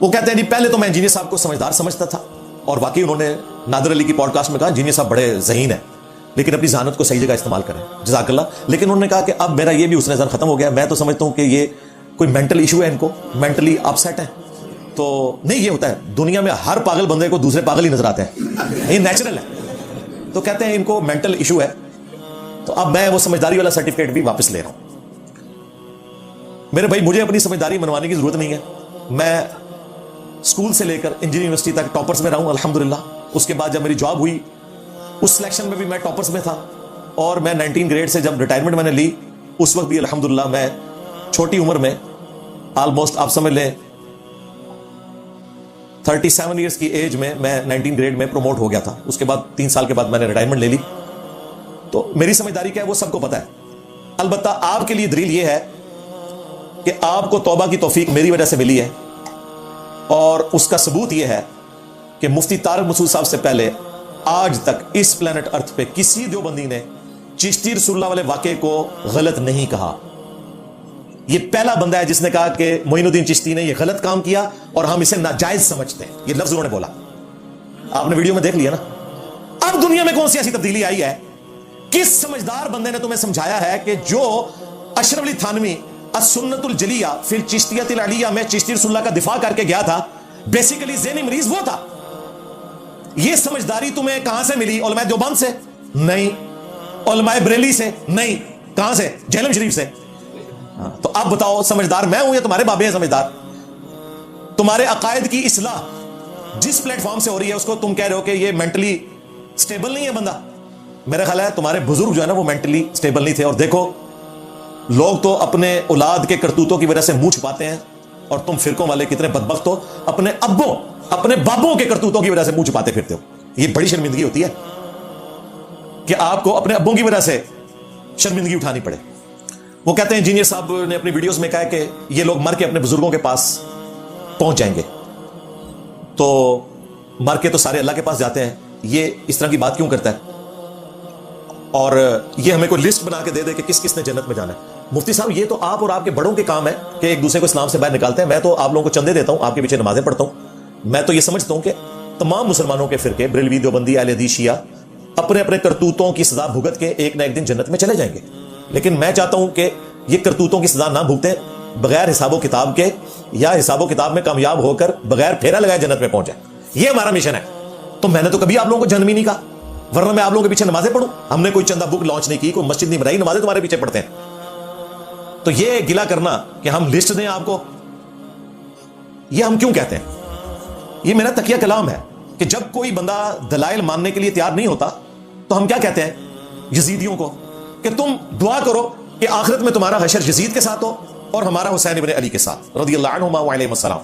وہ کہتے ہیں جی پہلے تو میں انجینئر صاحب کو سمجھدار سمجھتا تھا، اور واقعی انہوں نے نادر علی کی پوڈ کاسٹ میں کہا انجینئر صاحب بڑے ذہین ہیں لیکن اپنی ذہانت کو صحیح جگہ استعمال کریں، جزاک اللہ. لیکن انہوں نے کہا کہ اب میرا یہ بھی حسن ظن ختم ہو گیا، میں تو سمجھتا ہوں کہ یہ کوئی مینٹل ایشو ہے، ان کو مینٹلی اپسیٹ ہے. تو نہیں، یہ ہوتا ہے دنیا میں، ہر پاگل بندے کو دوسرے پاگل ہی نظر آتے ہیں، یہ نیچرل ہے. تو کہتے ہیں ان کو مینٹل ایشو ہے. تو اب میں وہ سمجھداری والا سرٹیفکیٹ بھی واپس لے رہا ہوں. میرے بھائی مجھے اپنی سمجھداری منوانے کی ضرورت نہیں ہے. میں اسکول سے لے کر انجینئرنگ یونیورسٹی تک ٹاپرز میں رہا ہوں الحمدللہ. اس کے بعد جب میری جاب ہوئی اس سلیکشن میں بھی میں ٹاپرز میں تھا، اور میں 19 گریڈ سے جب ریٹائرمنٹ میں نے لی اس وقت بھی الحمدللہ میں چھوٹی عمر میں آلموسٹ آپ سمجھ لیں 37 ایئرس کی ایج میں 19 گریڈ میں پروموٹ ہو گیا تھا. اس کے بعد 3 سال کے بعد میں نے ریٹائرمنٹ لے لی. تو میری سمجھداری کیا ہے وہ سب کو پتا ہے. البتہ آپ کے لیے دلیل یہ ہے کہ آپ کو توبہ کی توفیق میری وجہ سے ملی ہے، اور اس کا ثبوت یہ ہے کہ مفتی طارق مسعود صاحب سے پہلے آج تک اس پلانٹ ارتھ پہ کسی دیوبندی نے چشتی رسول اللہ والے واقعے کو غلط نہیں کہا. یہ پہلا بندہ ہے جس نے کہا کہ معین الدین چشتی نے یہ غلط کام کیا اور ہم اسے ناجائز سمجھتے ہیں. یہ لفظ انہوں نے بولا، آپ نے ویڈیو میں دیکھ لیا نا. اب دنیا میں کون سی ایسی تبدیلی آئی ہے؟ کس سمجھدار بندے نے تمہیں سمجھایا ہے کہ جو اشرف علی تھانوی السنت الجلیہ فی الچشتیۃ العلیہ میں چشتی رسول اللہ کا دفاع کر کے گیا تھا، بیسیکلی ذہنی مریض وہ تھا. یہ سمجھداری تمہیں کہاں سے ملی؟ علماء دیوبند سے نہیں، علماء بریلی سے نہیں، کہاں سے؟ جہلم شریف سے. تو اب بتاؤ سمجھدار میں ہوں یا تمہارے بابے ہیں سمجھدار؟ تمہارے عقائد کی اصلاح جس پلیٹ فارم سے ہو رہی ہے اس کو تم کہہ رہے ہو کہ یہ مینٹلی سٹیبل نہیں ہے بندہ. میرا خیال ہے تمہارے بزرگ جو ہے نا وہ مینٹلی سٹیبل نہیں تھے. اور دیکھو لوگ تو اپنے اولاد کے کرتوتوں کی وجہ سے منہ چھپاتے ہیں، اور تم فرقوں والے کتنے بدبخت ہو، اپنے ابوں اپنے بابوں کے کرتوتوں کی وجہ سے منہ چھپاتے پھرتے ہو. یہ بڑی شرمندگی ہوتی ہے کہ آپ کو اپنے ابوں کی وجہ سے شرمندگی اٹھانی پڑے. وہ کہتے ہیں انجینئر صاحب نے اپنی ویڈیوز میں کہا کہ یہ لوگ مر کے اپنے بزرگوں کے پاس پہنچ جائیں گے. تو مر کے تو سارے اللہ کے پاس جاتے ہیں، یہ اس طرح کی بات کیوں کرتا ہے؟ اور یہ ہمیں کوئی لسٹ بنا کے دے دے کہ کس کس نے جنت میں جانا ہے. مفتی صاحب یہ تو آپ اور آپ کے بڑوں کے کام ہے کہ ایک دوسرے کو اسلام سے باہر نکالتے ہیں. میں تو آپ لوگوں کو چندے دیتا ہوں، آپ کے پیچھے نمازیں پڑھتا ہوں. میں تو یہ سمجھتا ہوں کہ تمام مسلمانوں کے فرقے بریلوی، دیوبندی، اہل حدیث، شیعہ اپنے اپنے کرتوتوں کی سزا بھگت کے ایک نہ ایک دن جنت میں چلے جائیں گے. لیکن میں چاہتا ہوں کہ یہ کرتوتوں کی سزا نہ بھگتیں، بغیر حساب و کتاب کے، یا حساب و کتاب میں کامیاب ہو کر بغیر پھیرا لگائے جنت میں پہنچ جائیں. یہ ہمارا مشن ہے. تو میں نے تو کبھی آپ لوگوں کو جنم ہی نہیں کہا، ورنہ میں آپ لوگوں کے پیچھے نمازیں پڑھوں. ہم نے کوئی چندہ بک لانچ نہیں کی، کوئی مسجد نہیں بنائی، نمازیں تمہارے پیچھے پڑھتے ہیں. تو یہ گلا کرنا کہ ہم لسٹ دیں آپ کو، یہ ہم کیوں کہتے ہیں؟ یہ میرا تکیہ کلام ہے کہ جب کوئی بندہ دلائل ماننے کے لیے تیار نہیں ہوتا تو ہم کیا کہتے ہیں یزیدیوں کو کہ تم دعا کرو کہ آخرت میں تمہارا حشر یزید کے ساتھ ہو اور ہمارا حسین ابن علی کے ساتھ رضی اللہ عنہما وعلیہ السلام.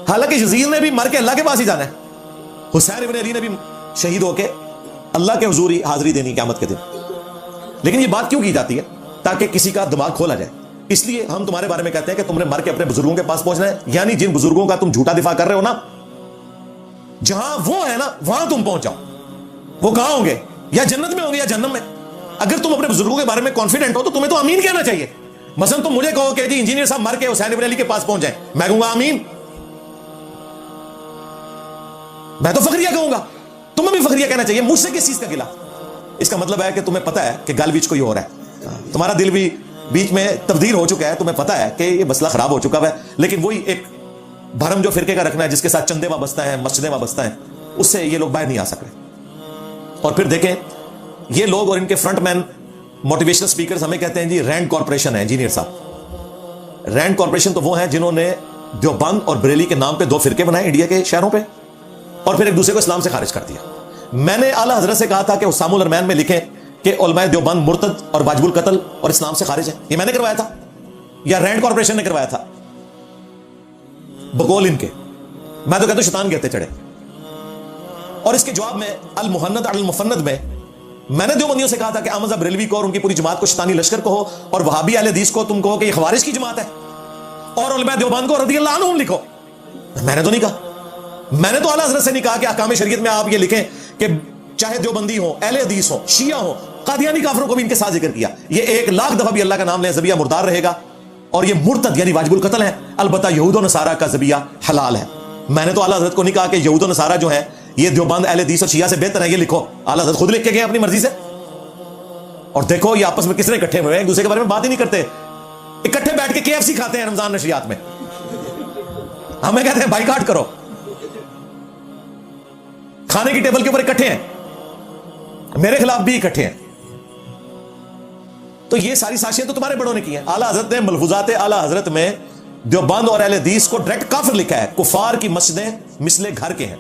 حالانکہ یزید نے بھی مر کے اللہ کے پاس ہی جانا ہے، حسین ابن علی نے بھی شہید ہو کے اللہ کے حضور ہی حاضری دینی قیامت کے دن. لیکن یہ بات کیوں کی جاتی ہے؟ تاکہ کسی کا دماغ کھولا جائے. اس لیے ہم تمہارے بارے میں کہتے ہیں کہ تم نے مر کے اپنے بزرگوں کے پاس پہنچنا ہے. یعنی جن بزرگوں کا تم جھوٹا دفاع کر رہے ہو نا، جہاں وہ ہے نا وہاں تم پہنچ جاؤ. وہ کہاں ہوں گے؟ یا جنت میں ہوں گے یا جہنم میں. اگر تم اپنے بزرگوں کے بارے میں کانفیڈنٹ ہو تو تمہیں تو آمین کہنا چاہیے. مثلا تم مجھے کہو کہ جی انجینئر صاحب مر کے حسین ابن علی کے پاس پہنچ جائیں، میں کہوں گا آمین. میں تو فخریہ کہوں گا، تمہیں بھی فخریہ کہنا چاہیے. مجھ سے کس چیز کا گلا؟ اس کا مطلب ہے کہ تمہیں پتا ہے کہ گل بیچ کوئی ہو رہا ہے، تمہارا دل بھی بیچ میں تبدیل ہو چکا ہے، تمہیں پتا ہے کہ یہ مسئلہ خراب ہو چکا ہے. لیکن وہی ایک بھرم جو فرقے کا رکھنا ہے، جس کے ساتھ چندے وابستہ ہیں، مسجدیں وابستہ ہیں، اس سے یہ لوگ باہر نہیں آ سک رہے. اور پھر دیکھیں یہ لوگ اور ان کے فرنٹ مین موٹیویشنل سپیکرز ہمیں کہتے ہیں جی رینڈ کارپوریشن ہے. انجینئر صاحب رینڈ کارپوریشن تو وہ ہیں جنہوں نے دیوبند اور بریلی کے نام پہ 2 فرقے بنائے انڈیا کے شہروں پہ، اور پھر ایک دوسرے کو اسلام سے خارج کر دیا. میں نے اعلیٰ حضرت سے کہا تھا کہ حسام الرحمان میں لکھیں کہ علماء دیوبند مرتد اور واجب القتل اور اسلام سے خارج ہے. یہ میں نے کروایا تھا یا رینڈ کارپوریشن نے کروایا تھا؟ بقول ان کے. میں تو کہتا ہوں شیطان کہتے چڑھے. اور اس کے جواب میں المحند علی المفند میں نے دیوبندیوں سے کہا تھا کہ احمد بریلوی کو اور ان کی پوری جماعت کو شیطانی لشکر کہو، اور وہابی اہل حدیث کو تم کہو کہ یہ خوارج کی جماعت ہے، اور علماء دیوبند کو رضی اللہ عنہم لکھو. میں نے تو نہیں کہا. میں نے تو اعلیٰ حضرت سے نہیں کہا کہ احکام شریعت میں آپ یہ لکھیں کہ چاہے دیوبندی ہو، اہل حدیث ہو، شیعہ ہو، قادیانی کافروں کو بھی ان کے ساتھ ذکر کیا. یہ 1 لاکھ دفعہ بھی اللہ کا نام لیں زبیہ مردار رہے گا. اور یہ مرتد یعنی واجب القتل ہے. البتہ یہود و نصارہ کا ذبیحہ حلال ہے. میں نے تو اعلیٰ حضرت کو نہیں کہا کہ یہود و نصارہ جو ہیں یہ دیوبند اہل حدیث اور شیعہ سے بہتر ہے, یہ لکھو. اعلیٰ حضرت خود لکھ کے گئے اپنی مرضی سے. اور دیکھو یہ آپس میں کس نے اکٹھے ہوئے ہیں, ایک دوسرے کے بارے میں بات ہی نہیں کرتے, اکٹھے بیٹھ کے KFC کھاتے ہیں رمضان نشریات میں. ہمیں کہتے ہیں بائیکاٹ کرو. کھانے کی ٹیبل کے اوپر اکٹھے ہیں, میرے خلاف بھی اکٹھے ہیں. تو یہ ساری سازشیں تو تمہارے بڑوں نے کی ہیں. اعلیٰ حضرت نے ملفوظات اعلیٰ حضرت میں دیوبند اور اہل حدیث کو ڈائریکٹ کافر لکھا ہے. کفار کی مسجدیں مثل گھر کے ہیں,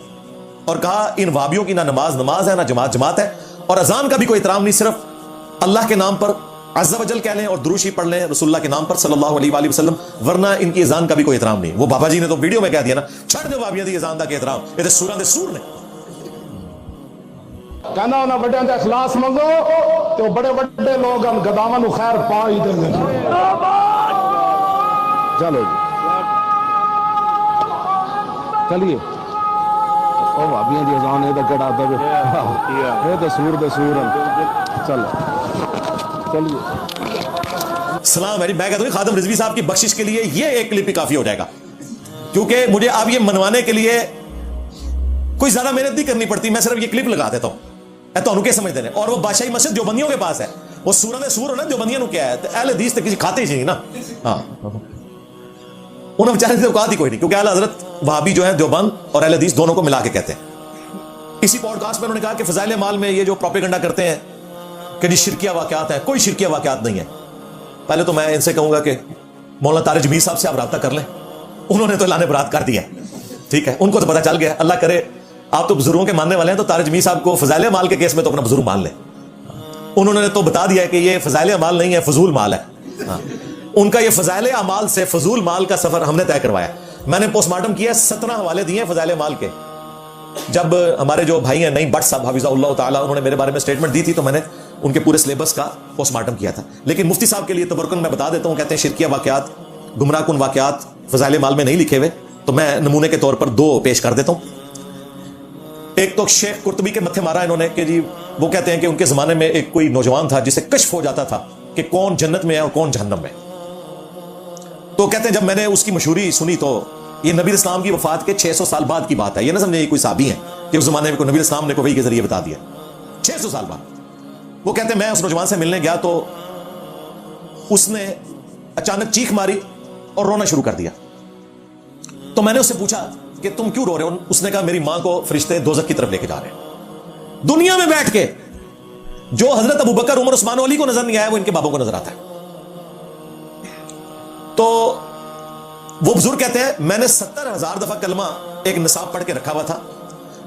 اور کہا ان وہابیوں کی نہ نماز ہے نہ جماعت ہے, اور اذان کا بھی کوئی احترام نہیں, صرف اللہ کے نام پر عز و جل کہہ لیں اور دروشی پڑھ لیں رسول اللہ کے نام پر صلی اللہ علیہ وآلہ وسلم, ورنہ ان کی اذان کا بھی کوئی احترام نہیں. وہ بابا جی نے تو ویڈیو میں کہہ دیا نا, چھڑ دے وہابیاں دی اذان دا کے احترام, یہ تے سوراں دے سور نے. کہنا انہاں بڑیاں دے اخلاص منگو تو بڑے بڑے لوگ ان گداواں نو خیر پا ہی دیں گے. چلو جی چلیے, او بھابیاں دی اذان اے تے کڑا دے اے تے سور چلو چلیے. سلام ہے جی. میں کہتا ہوں خادم رضوی صاحب کی بخشش کے لیے یہ ایک کلپ ہی کافی ہو جائے گا, کیونکہ مجھے اب یہ منوانے کے لیے کوئی زیادہ محنت نہیں کرنی پڑتی. میں صرف یہ کلپ لگا دیتا ہوں, تو کیا سمجھتے ہیں. اور وہ بادشاہی مسجد دیوبندیوں کے پاس ہے, وہ سورہ دے سور ہونا دیوبندیوں نے کیا ہے, اہل حدیث تک کسی کھاتے ہی نہیں نا. ہاں انہیں بیچارے سے اوقات ہی کوئی نہیں, کیونکہ اعلیٰ حضرت وہابی جو ہے دیوبند اور اہل حدیث دونوں کو ملا کے کہتے ہیں. اسی پوڈ کاسٹ میں انہوں نے کہا کہ فضائل اعمال میں یہ جو پروپیگنڈا کرتے ہیں کہ جی شرکیہ واقعات ہیں, کوئی شرکیہ واقعات نہیں ہے. پہلے تو میں ان سے کہوں گا کہ مولانا طارق جمیل صاحب سے آپ رابطہ کر لیں, انہوں نے تو اعلان برات کر دیا, ٹھیک ہے, ان کو تو پتہ چل گیا. اللہ کرے آپ تو بزرگوں کے ماننے والے ہیں, تو طارق جمیل صاحب کو فضائل اعمال کے کیس میں تو اپنا بزرگ مان لیں. انہوں نے تو بتا دیا کہ یہ فضائل اعمال نہیں ہے, فضول مال ہے. ان کا یہ فضائل اعمال سے فضول مال کا سفر ہم نے طے کروایا. میں نے پوسٹ مارٹم کیا, 17 حوالے دیے فضائل اعمال کے. جب ہمارے جو بھائی ہیں نئی بٹ صاحب حفظہ اللہ تعالیٰ, انہوں نے میرے بارے میں اسٹیٹمنٹ دی تھی, تو میں نے ان کے پورے سلیبس کا پوسٹ مارٹم کیا تھا. لیکن مفتی صاحب کے لیے تبرکن میں بتا دیتا ہوں, کہتے ہیں شرکیہ واقعات, گمراہ کن واقعات فضائل اعمال میں نہیں لکھے ہوئے. تو میں نمونے کے طور پر 2 پیش کر دیتا ہوں. ایک تو شیخ قرطبی کے متھے مارا انہوں نے کہ جی وہ کہتے ہیں کہ ان کے زمانے میں ایک کوئی نوجوان تھا جسے کشف ہو جاتا تھا کہ کون جنت میں ہے اور کون جہنم میں. تو کہتے ہیں جب میں نے اس کی مشہوری سنی, تو یہ نبی اسلام کی وفات کے 600 سال بعد کی بات ہے. یہ نہ سمجھے یہ کوئی صحابی ہیں کہ اس زمانے میں کوئی نبی اسلام نے وحی کے ذریعے بتا دیا, 600 سال بعد. وہ کہتے ہیں میں اس نوجوان سے ملنے گیا تو اس نے اچانک چیخ ماری اور رونا شروع کر دیا. تو میں نے اس سے پوچھا کہ تم کیوں رو رہے ہو؟ اس نے کہا میری ماں کو فرشتے دوزخ کی طرف لے کے جا رہے ہیں. دنیا میں بیٹھ کے جو حضرت ابوبکر, عمر, عثمان و علی کو نظر نہیں آیا, وہ ان کے بابوں کو نظر آتا ہے. تو وہ بزرگ کہتے ہیں میں نے 70,000 دفعہ کلمہ ایک نصاب پڑھ کے رکھا ہوا تھا,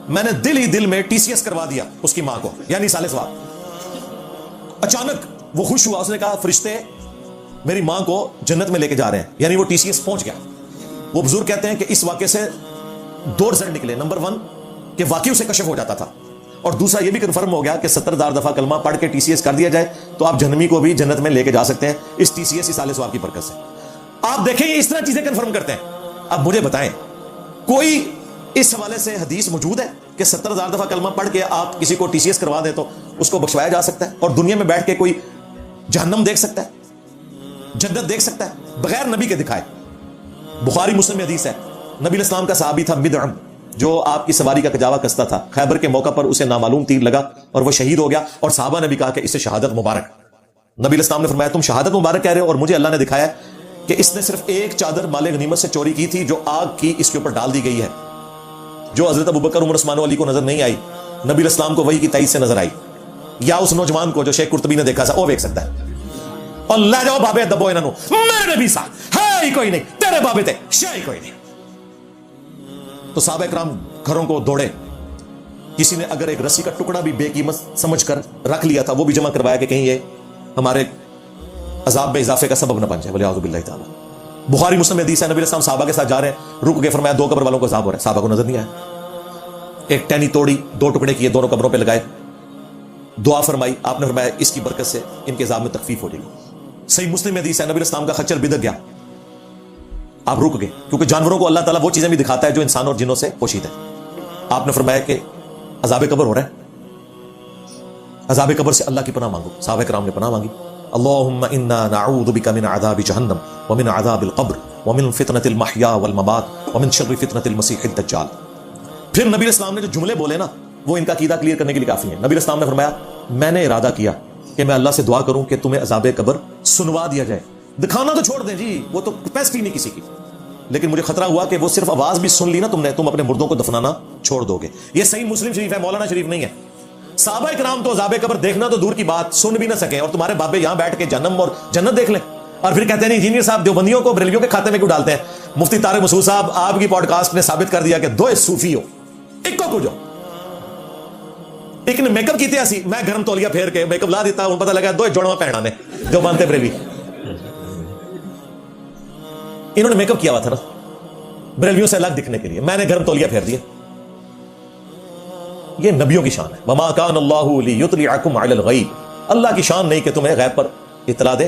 میں نے دل ہی دل میں TCS کروا دیا اس کی ماں کو, یعنی سال ثواب. اچانک وہ خوش ہوا, اس نے کہا فرشتے میری ماں کو جنت میں لے کے جا رہے ہیں, یعنی وہ TCS پہنچ گیا. وہ بزرگ کہتے ہیں کہ اس واقعے سے 2 رزلٹ نکلے. نمبر 1 کہ واقعی اسے کشف ہو جاتا تھا, اور دوسرا یہ بھی کنفرم ہو گیا کہ 70,000 دفعہ کلمہ پڑھ کے TCS کر دیا جائے تو آپ جہنمی کو بھی جنت میں لے کے جا سکتے ہیں اس TCS سال ثواب کی برکت سے. آپ دیکھیں یہ اس طرح چیزیں کنفرم کرتے ہیں. اب مجھے بتائیں کوئی اس حوالے سے حدیث موجود ہے کہ 70,000 دفعہ کلمہ پڑھ کے آپ کسی کو TCS کروا دیں تو اس کو بخشوایا جا سکتا ہے, اور دنیا میں بیٹھ کے کوئی جہنم دیکھ سکتا ہے, جنت دیکھ سکتا ہے بغیر نبی کے دکھائے؟ بخاری مسلم میں حدیث ہے, نبی اسلام کا صحابی تھا مدعم, جو آپ کی سواری کا کجاوا کستا تھا. خیبر کے موقع پر اسے نامعلوم تیر لگا اور وہ شہید ہو گیا, اور صحابہ نے بھی کہا کہ اسے شہادت مبارک. نبی اسلام نے فرمایا تم شہادت مبارک کہہ رہے ہو, اور مجھے اللہ نے دکھایا کہ اس نے صرف ایک چادر مال غنیمت سے چوری کی تھی جو آگ کی اس کے اوپر ڈال دی گئی ہے, جو حضرت ابوبکر, عمر, عثمان و علی کو نظر نہیں آئی, نبی اسلام کو وحی کی تائید سے نظر آئی, یا اس نوجوان کو جو شیخ قرطبی نے دیکھا تھا وہ دیکھ سکتا ہے. اور لے جاؤ بابے دبو انہوں, میرے نبی صاحب ہے ہی کوئی نہیں, تیرے بابے تھے شے ہی کوئی نہیں. تو صحابہ کرام گھروں کو دوڑے. کسی نے اگر ایک رسی کا ٹکڑا بھی بے قیمت سمجھ کر رکھ لیا تھا وہ بھی جمع کروایا کہ کہیں یہ ہمارے عذاب میں اضافے کا سبب نہ بن جائے, ولی اعوذ باللہ تعالی. بخاری مسلم حدیث ہے, نبی اسلام صحابہ کے ساتھ جا رہے ہیں, رک کے فرمایا 2 قبر والوں کو عذاب ہو رہا ہے, صحابہ کو نظر نہیں آیا. ایک ٹہنی توڑی, 2 ٹکڑے کیے, دونوں قبروں پہ لگائے, دعا فرمائی, آپ نے فرمایا اس کی برکت سے ان کے عذاب میں تخفیف ہو جائے گی. صحیح مسلم حدیث ہے, نبی اسلام کا خچر بدک گیا, آپ رک گئے, کیونکہ جانوروں کو اللہ تعالیٰ وہ چیزیں بھی دکھاتا ہے جو انسان اور جنوں سے پوشیدہ ہے. آپ نے فرمایا کہ عذاب قبر ہو رہا ہے, عذاب قبر سے اللہ کی پناہ مانگو. صحابہ کرام نے پناہ مانگی. اللہم انا نعوذ بک من عذاب جہنم ومن عذاب القبر ومن فتنة المحیا والممات ومن شر فتنة المسیح الدجال. پھر نبی اسلام نے جو جملے بولے نا وہ ان کا عقیدہ کلیئر کرنے کے لیے کافی ہے. نبی اسلام نے فرمایا میں نے ارادہ کیا کہ میں اللہ سے دعا کروں کہ تمہیں عذاب قبر سنوا دیا جائے. دکھانا تو چھوڑ دیں جی، وہ تو کیپیسٹی نہیں کسی کی، لیکن مجھے خطرہ ہوا کہ وہ صرف آواز بھی سن لی نا تم اپنے مردوں کو دفنانا چھوڑ دو گے. یہ صحیح مسلم شریف ہے، مولانا شریف نہیں ہے. صحابہ کرام تو عذاب قبر دیکھنا تو دور کی بات سن بھی نہ سکیں، اور تمہارے بابے یہاں بیٹھ کے جہنم اور جنت دیکھ لیں. اور پھر کہتے ہیں انجینئر صاحب دیوبندیوں کو بریلویوں کے کھاتے میں کیوں ڈالتے ہیں؟ مفتی طارق مسعود صاحب آپ کی پوڈ کاسٹ نے ثابت کر دیا کہ دو صوفی ہو ایک کو جو ایک نے میک اپ کیتے اسی میں گرم تولیہ پھیر کے میک اپ لا دیتا ہوں، پتہ لگا دو جوڑواں پہنا نے جو مانتے بریلوی. انہوں نے میک اپ کیا ہوا تھا نا بریلویوں سے الگ دکھنے کے لیے، میں نے گرم تولیہ پھیر دیا. یہ نبیوں کی شان ہے. وما کان اللہ لیطلعکم علی الغیب، اللہ کی شان نہیں کہ تمہیں غیب پر اطلاع دے.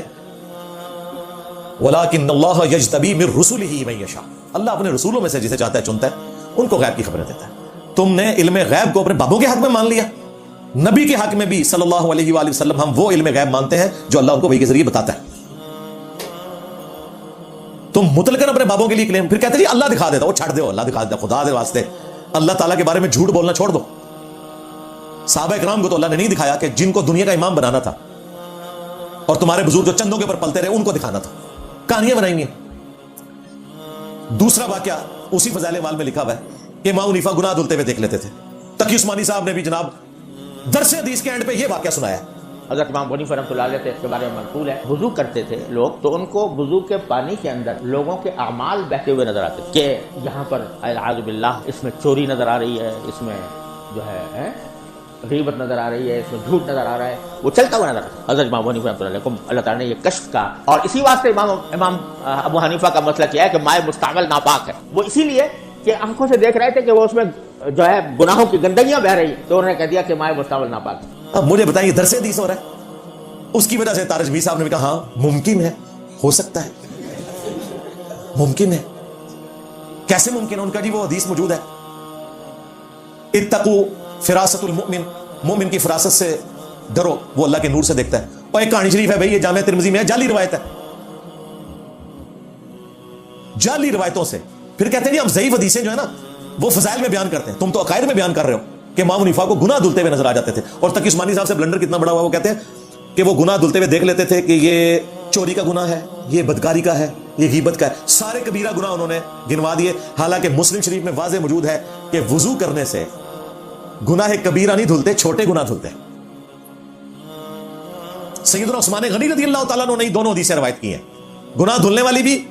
ولکن اللہ یجتبی من رسلہ من یشاء، اللہ اپنے رسولوں میں سے جسے چاہتا ہے چنتا ہے، ان کو غیب کی خبریں دیتا ہے. تم نے علم غیب کو اپنے بابوں کے حق میں مان لیا. نبی کے حق میں بھی صلی اللہ علیہ وآلہ وسلم ہم وہ علم غیب مانتے ہیں جو اللہ ان کو وحی کے ذریعے بتاتا ہے. تم مطلقاً اپنے بابوں کے لیے کلیم، پھر کہتے ہیں جی اللہ دکھا دیتا، وہ چھڑ دو، اللہ دکھا دیتا، خدا دے واسطے اللہ تعالیٰ کے بارے میں جھوٹ بولنا چھوڑ دو. صحابہ کرام کو تو اللہ نے نہیں دکھایا کہ جن کو دنیا کا امام بنانا تھا اور تمہارے بزرگ جو چندوں کے اوپر پلتے رہے ان کو دکھانا تھا، کہانیاں بنائی ہیں. دوسرا واقعہ اسی فضائل اعمال میں لکھا ہوا ہے کہ امام حنیفہ گناہ دھلتے ہوئے دیکھ لیتے تھے. تقی عثمانی صاحب نے بھی جناب درس حدیث کے اینڈ پہ یہ واقعہ سنایا ہے. حضرت امام حنیفہ رحمۃ اللہ علیہ کے بارے میں منقول ہے، وضو کرتے تھے لوگ تو ان کو وضو کے پانی کے اندر لوگوں کے اعمال بہتے ہوئے نظر آتے کہ یہاں پر اعوذ باللہ اس میں چوری نظر آ رہی ہے، اس میں جو ہے غیبت نظر آ رہی ہے، اس میں جھوٹ نظر آ رہا ہے، وہ چلتا ہوا نظر آتا ہے. حضرت امام حنیفہ رحمۃ اللہ علیہ کو اللہ تعالیٰ نے یہ کشف کا، اور اسی واسطے امام ابو حنیفہ کا مسئلہ کیا ہے کہ مائع مستعمل ناپاک ہے. وہ اسی لیے کہ آنکھوں سے دیکھ رہے تھے کہ وہ اس میں جو ہے گناہوں کی گندگیاں بہ رہی، تو انہوں نے کہہ دیا کہ مائع مستعمل ناپاک. اب مجھے بتائیے درس حدیث ہو رہا ہے، اس کی وجہ سے طارق بھی صاحب نے بھی کہا ہاں ممکن ہے، ہو سکتا ہے، ممکن ہے. کیسے ممکن ہے؟ ان کا جی وہ حدیث موجود ہے، اتقوا فراست المؤمن، مومن کی فراست سے ڈرو، وہ اللہ کے نور سے دیکھتا ہے. اور ایک کہانی شریف ہے بھائی، یہ جامعہ ترمذی میں ہے، جعلی روایت ہے، جعلی روایتوں سے. پھر کہتے ہیں جی ہم ضعیف حدیثیں جو ہے نا وہ فضائل میں بیان کرتے ہیں، تم تو عقائد میں بیان کر رہے ہو کہ امام حنیفہ کو گناہ دھلتے ہوئے نظر آ جاتے تھے. اور تقی عثمانی صاحب سے بلنڈر کتنا بڑا ہوا، وہ کہتے ہیں کہ وہ گناہ دھلتے ہوئے دیکھ لیتے تھے کہ یہ چوری کا گناہ ہے، یہ بدکاری کا ہے، یہ غیبت کا ہے، سارے کبیرہ گناہ انہوں نے گنوا دیے. حالانکہ مسلم شریف میں واضح موجود ہے کہ وضو کرنے سے گناہ کبیرہ نہیں دھلتے، چھوٹے گناہ دھلتے. سیدنا عثمان غنی رضی اللہ تعالیٰ نے دونوں حدیثیں روایت کی ہیں، گناہ دھلنے والی بھی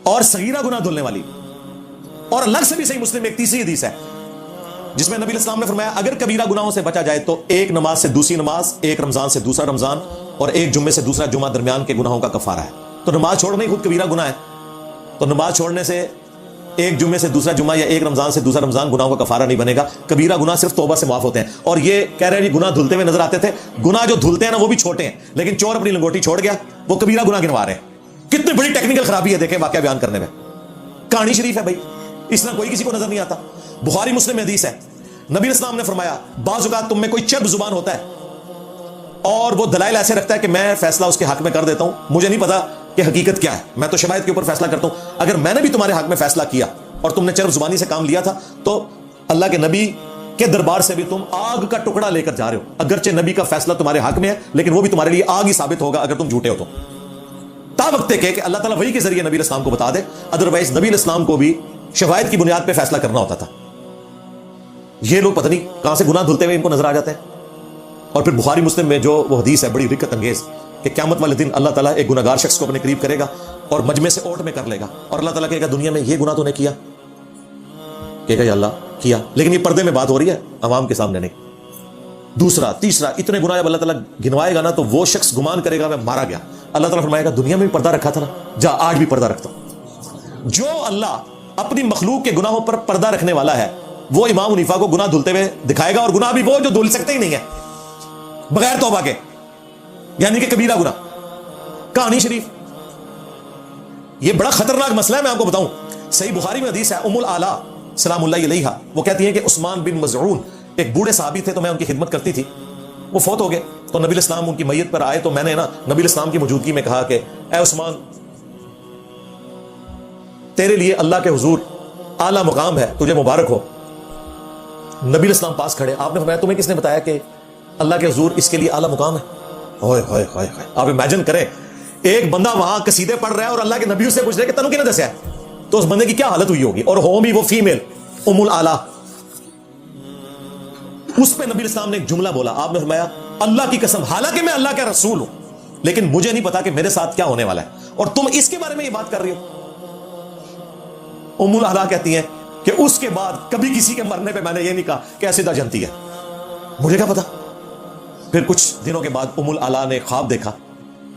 اور صغیرہ گناہ دھلنے والی. اور الگ سے بھی صحیح مسلم میں ایک تیسری حدیث ہے جس میں نبی الاسلام نے فرمایا اگر کبیرہ گناہوں سے بچا جائے تو ایک نماز سے دوسری نماز، ایک رمضان سے دوسرا رمضان، اور ایک جمعے سے دوسرا جمعہ درمیان کے گناہوں کا کفارہ ہے. تو نماز چھوڑنا ہی خود کبیرہ گناہ ہے، تو نماز چھوڑنے سے ایک جمعے سے دوسرا جمعہ یا ایک رمضان سے دوسرا رمضان گناہوں کا کفارہ نہیں بنے گا. کبیرہ گناہ صرف توبہ سے معاف ہوتے ہیں. اور یہ کہہ رہے ہیں گناہ دھلتے ہوئے نظر آتے تھے، گناہ جو دھلتے ہیں نا وہ بھی چھوٹے ہیں، لیکن چور اپنی لنگوٹی چھوڑ گیا وہ کبیرہ گناہ گنوا رہے ہیں. کتنی بڑی ٹیکنیکل خرابی ہے دیکھیں واقعہ بیان کرنے میں. کہانی شریف ہے بھائی، اس طرح کوئی کسی کو نظر نہیں آتا. بخاری مسلم میں حدیث ہے، نبی اسلام نے فرمایا بعض اوقات تم میں کوئی چرب زبان ہوتا ہے اور وہ دلائل ایسے رکھتا ہے کہ میں فیصلہ اس کے حق میں کر دیتا ہوں، مجھے نہیں پتا کہ حقیقت کیا ہے، میں تو شواہد کے اوپر فیصلہ کرتا ہوں. اگر میں نے بھی تمہارے حق میں فیصلہ کیا اور تم نے چرب زبانی سے کام لیا تھا تو اللہ کے نبی کے دربار سے بھی تم آگ کا ٹکڑا لے کر جا رہے ہو. اگرچہ نبی کا فیصلہ تمہارے حق میں ہے لیکن وہ بھی تمہارے لیے آگ ہی ثابت ہوگا اگر تم جھوٹے ہو تو. تا وقت کہ اللہ تعالیٰ وحی کے ذریعے نبی اسلام کو بتا دے، ادروائز نبی اسلام کو بھی شواہد کی بنیاد پہ فیصلہ کرنا ہوتا تھا. یہ لوگ پتہ نہیں کہاں سے گناہ دھلتے ہوئے ان کو نظر آ جاتے ہیں. اور پھر بخاری مسلم میں جو وہ حدیث ہے بڑی رکت انگیز کہ قیامت والے دن اللہ تعالیٰ ایک گناہگار شخص کو اپنے قریب کرے گا اور مجمع سے اوٹ میں کر لے گا، اور اللہ تعالیٰ کہے گا دنیا میں یہ گناہ تو نے کیا، کہے گا یا اللہ کیا، لیکن یہ پردے میں بات ہو رہی ہے عوام کے سامنے نہیں. دوسرا تیسرا اتنے گناہ جب اللہ تعالیٰ گنوائے گا نا تو وہ شخص گمان کرے گا میں مارا گیا. اللہ تعالیٰ فرمائے گا دنیا میں بھی پردہ رکھا تھا نا، جا آج بھی پردہ رکھتا ہوں. جو اللہ اپنی مخلوق کے گناہوں پر پردہ رکھنے والا ہے وہ امام حنیفہ کو گناہ دھلتے ہوئے دکھائے گا، اور گناہ بھی وہ جو دھل سکتے ہی نہیں ہے بغیر توبہ کے، یعنی کہ کبیرہ گناہ. کہانی شریف یہ بڑا خطرناک مسئلہ ہے، میں آپ کو بتاؤں. صحیح بخاری میں حدیث ہے، ام العلا سلام اللہ علیہا وہ کہتی ہیں کہ عثمان بن مظعون ایک بوڑھے صحابی تھے تو میں ان کی خدمت کرتی تھی، وہ فوت ہو گئے. تو نبی الاسلام ان کی میت پر آئے تو میں نے نا نبی الاسلام کی موجودگی میں کہا کہ اے عثمان، تیرے لیے اللہ کے حضور اعلیٰ مقام ہے، تجھے مبارک ہو۔ نبی الاسلام پاس کھڑے، آپ نے فرمایا تمہیں کس نے بتایا کہ اللہ کے حضور اس کے لیے اعلیٰ مقام ہے؟ ہوئے ہوئے ہوئے ہوئے، آپ امیجن کریں ایک بندہ وہاں قصیدے پڑھ رہا ہے اور اللہ کے نبی سے پوچھ رہے کہ تنو کنے دسیا ہے، تو اس بندے کی کیا حالت ہوئی ہوگی، اور ہو بھی وہ فیمیل ام الاعلیٰ۔ اس پہ نبی الاسلام نے ایک جملہ بولا، آپ نے فرمایا اللہ کی قسم، حالانکہ میں اللہ کا رسول ہوں لیکن مجھے نہیں پتا کہ میرے ساتھ کیا ہونے والا ہے، اور تم اس کے بارے میں یہ بات کر رہی ہو۔ ام الاعلیٰ کہتی ہیں کہ اس کے بعد کبھی کسی کے مرنے پہ میں نے یہ نہیں کہا کہ ایسے دا جنتی ہے، مجھے کیا پتا۔ پھر کچھ دنوں کے بعد ام الاعلیٰ نے خواب دیکھا،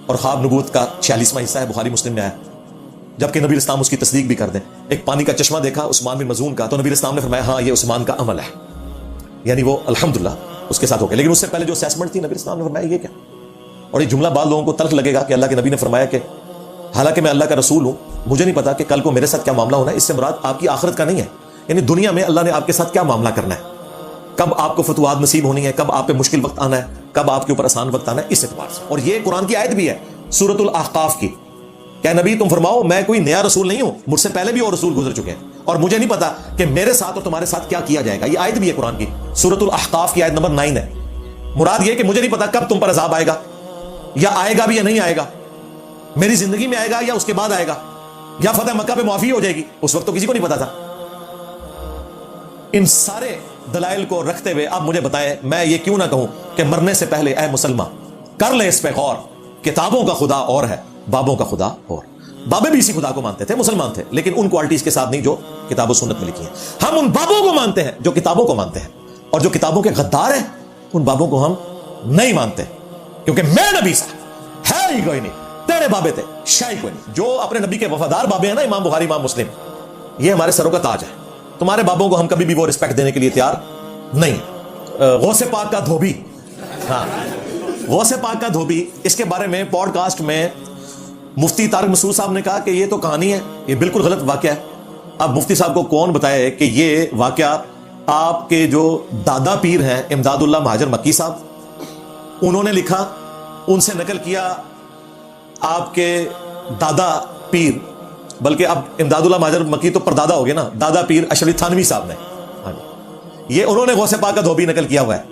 اور خواب نبوت کا 46واں حصہ ہے، بخاری مسلم میں آیا، جبکہ نبی الاسلام اس کی تصدیق بھی کر دیں۔ ایک پانی کا چشمہ دیکھا عثمان بن مظعون کا، تو نبی الاسلام نے فرمایا ہاں یہ عثمان کا عمل ہے، یعنی وہ الحمدللہ اس کے ساتھ ہو گیا۔ لیکن اس سے پہلے جو اسیسمنٹ تھی نبی الاسلام نے فرمایا یہ کیا، اور یہ جملہ بعض لوگوں کو تلخ لگے گا کہ اللہ کے نبی نے فرمایا کہ حالانکہ میں اللہ کا رسول ہوں مجھے نہیں پتا کہ کل کو میرے ساتھ کیا معاملہ ہونا ہے۔ اس سے مراد آپ کی آخرت کا نہیں ہے، یعنی دنیا میں اللہ نے آپ کے ساتھ کیا معاملہ کرنا ہے، کب آپ کو فتوحات نصیب ہونی ہے، کب آپ پہ مشکل وقت آنا ہے، کب آپ کے اوپر آسان وقت آنا ہے، اس اعتبار سے۔ اور یہ قرآن کی آیت بھی ہے سورۃ الاحقاف کی، کہ نبی تم فرماؤ میں کوئی نیا رسول نہیں ہوں، مجھ سے پہلے بھی اور رسول گزر چکے ہیں اور مجھے نہیں پتا کہ میرے ساتھ اور تمہارے ساتھ کیا کیا جائے گا۔ یہ آیت بھی ہے قرآن کی، سورۃ الاحقاف کی آیت نمبر 9 ہے۔ مراد یہ کہ مجھے نہیں پتا کب تم پر عذاب آئے گا، یا آئے گا بھی یا نہیں آئے گا، میری زندگی میں آئے گا یا اس کے بعد آئے گا، یا فتح مکہ پہ معافی ہو جائے گی، اس وقت تو کسی کو نہیں پتا تھا۔ ان سارے دلائل کو رکھتے ہوئے اب مجھے بتائیں میں یہ کیوں نہ کہوں کہ مرنے سے پہلے اے مسلمان کر لے اس پہ غور، کتابوں کا خدا اور ہے، بابوں کا خدا اور۔ بابے بھی اسی خدا کو مانتے تھے، مسلمان تھے، لیکن ان کوالٹیز کے ساتھ نہیں جو کتاب و سنت میں لکھی ہیں۔ ہم ان بابوں کو مانتے ہیں جو کتابوں کو مانتے ہیں، اور جو کتابوں کے غدار ہیں ان بابوں کو ہم نہیں مانتے، کیونکہ میں نبی سا ہے ہی کوئی نہیں، تیرے بابے تھے شاہی کوئی نہیں۔ جو اپنے نبی کے وفادار بابے ہیں نا، امام بخاری، امام مسلم، یہ ہمارے سروں کا تاج ہے۔ تمہارے بابوں کو ہم کبھی بھی وہ رسپیکٹ دینے کے لیے تیار نہیں۔ غوث پاک کا دھوبی، ہاں غوث پاک کا دھوبی، اس کے بارے میں پوڈ کاسٹ میں مفتی طارق مسعود صاحب نے کہا کہ یہ تو کہانی ہے، یہ بالکل غلط واقعہ ہے۔ اب مفتی صاحب کو کون بتائے کہ یہ واقعہ آپ کے جو دادا پیر ہیں امداد اللہ مہاجر مکی صاحب، انہوں نے لکھا، ان سے نقل کیا آپ کے دادا پیر، بلکہ اب امداد اللہ مہاجر مکی تو پردادا ہو گئے نا، دادا پیر اشرف تھانوی صاحب نے، ہاں جی، یہ انہوں نے غوث پاک کا دھوبی نقل کیا ہوا ہے۔